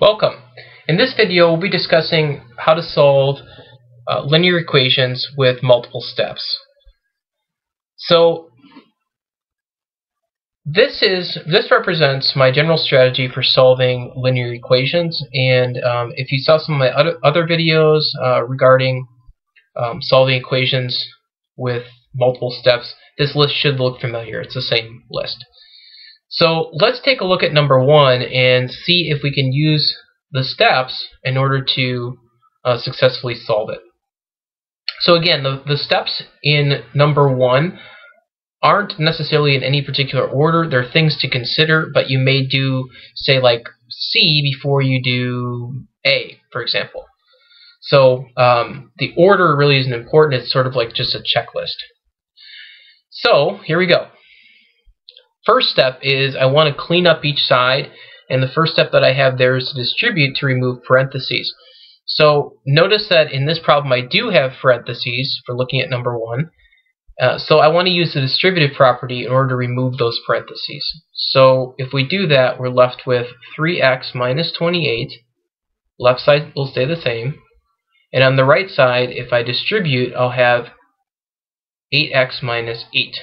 Welcome. In this video, we'll be discussing how to solve linear equations with multiple steps. So this represents my general strategy for solving linear equations, and if you saw some of my other videos regarding solving equations with multiple steps, this list should look familiar. It's the same list. So let's take a look at number one and see if we can use the steps in order to successfully solve it. So again, the steps in number one aren't necessarily in any particular order. They're things to consider, but you may do, say, like C before you do A, for example. So the order really isn't important. It's sort of like just a checklist. So here we go. First step is I want to clean up each side, and the first step that I have there is to distribute to remove parentheses. So notice that in this problem I do have parentheses for looking at number one. So I want to use the distributive property in order to remove those parentheses. So if we do that, we're left with 3x minus 28. Left side will stay the same. And on the right side, if I distribute, I'll have 8x minus 8.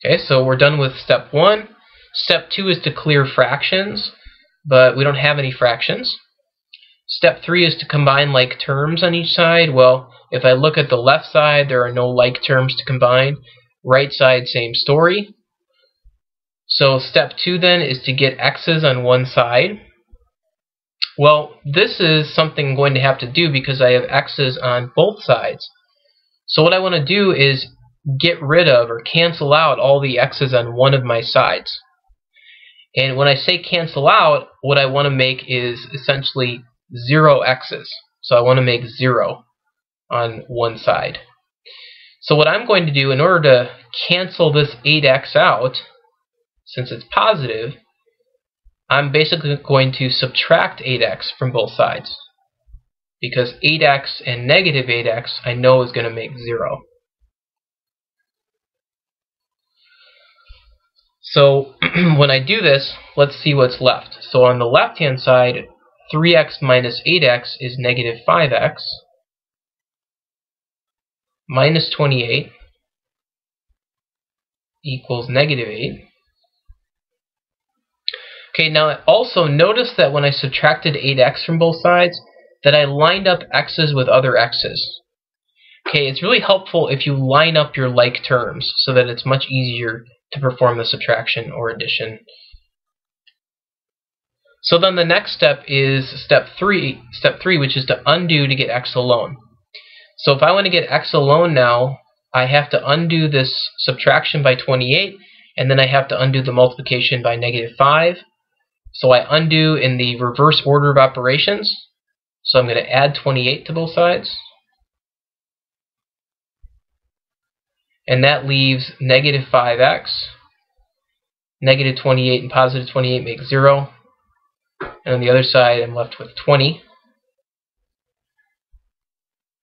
Okay, so we're done with step one. Step two is to clear fractions, but we don't have any fractions. Step three is to combine like terms on each side. Well, if I look at the left side, there are no like terms to combine. Right side, same story. So step two then is to get x's on one side. Well, this is something I'm going to have to do because I have x's on both sides. So what I want to do is get rid of or cancel out all the x's on one of my sides. And when I say cancel out, what I want to make is essentially 0 x's. So I want to make 0 on one side. So what I'm going to do in order to cancel this 8x out, since it's positive, I'm basically going to subtract 8x from both sides. Because 8x and negative 8x I know is going to make 0. So when I do this, let's see what's left. So on the left-hand side, 3x minus 8x is negative 5x minus 28 equals negative 8. Okay, now also notice that when I subtracted 8x from both sides, that I lined up x's with other x's. Okay, it's really helpful if you line up your like terms so that it's much easier to perform the subtraction or addition. So then the next step is step three, which is to undo to get x alone. So if I want to get x alone now, I have to undo this subtraction by 28, and then I have to undo the multiplication by negative 5. So I undo in the reverse order of operations. So I'm going to add 28 to both sides. And that leaves negative 5x. Negative 28 and positive 28 make 0. And on the other side, I'm left with 20.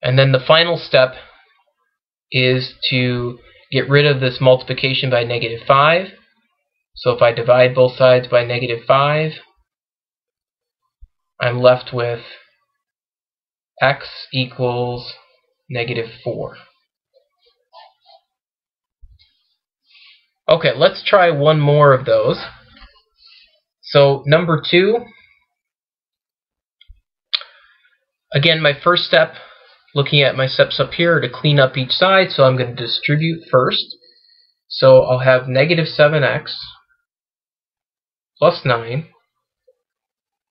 And then the final step is to get rid of this multiplication by negative 5. So if I divide both sides by negative 5, I'm left with x equals negative 4. Okay, let's try one more of those. So number two, again, my first step, looking at my steps up here, are to clean up each side, so I'm going to distribute first. So I'll have negative 7x plus 9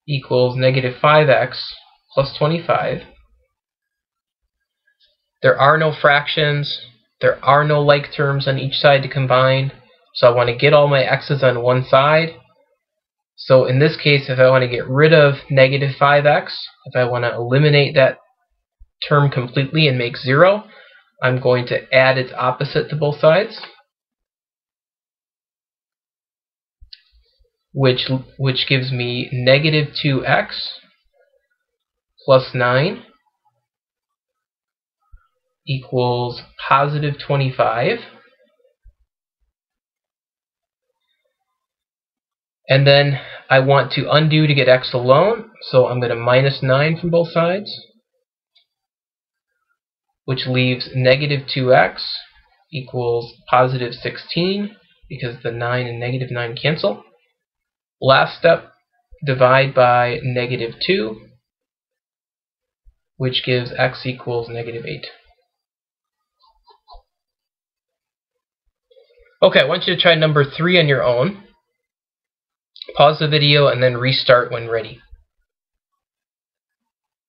equals negative 5x plus 25. There are no fractions. There are no like terms on each side to combine. So I want to get all my x's on one side. So in this case, if I want to get rid of negative 5x, if I want to eliminate that term completely and make 0, I'm going to add its opposite to both sides, which gives me negative 2x plus 9 equals positive 25. And then I want to undo to get x alone, so I'm going to minus 9 from both sides, which leaves negative 2x equals positive 16, because the 9 and negative 9 cancel. Last step, divide by negative 2, which gives x equals negative 8. Okay, I want you to try number 3 on your own. Pause the video and then restart when ready.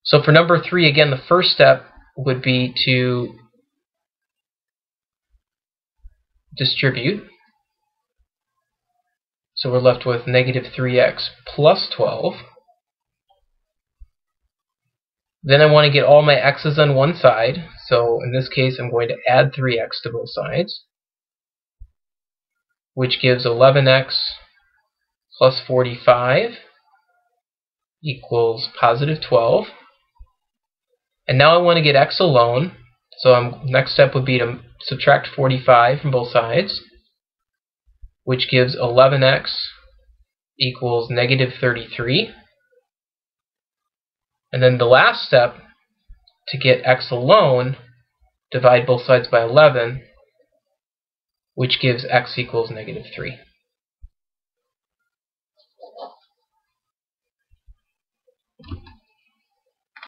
So for number 3, again, the first step would be to distribute. So we're left with negative 3x plus 12. Then I want to get all my x's on one side. So in this case, I'm going to add 3x to both sides, which gives 11x plus 45 equals positive 12. And now I want to get x alone. So next step would be to subtract 45 from both sides, which gives 11x equals negative 33. And then the last step, to get x alone, divide both sides by 11, which gives x equals negative 3.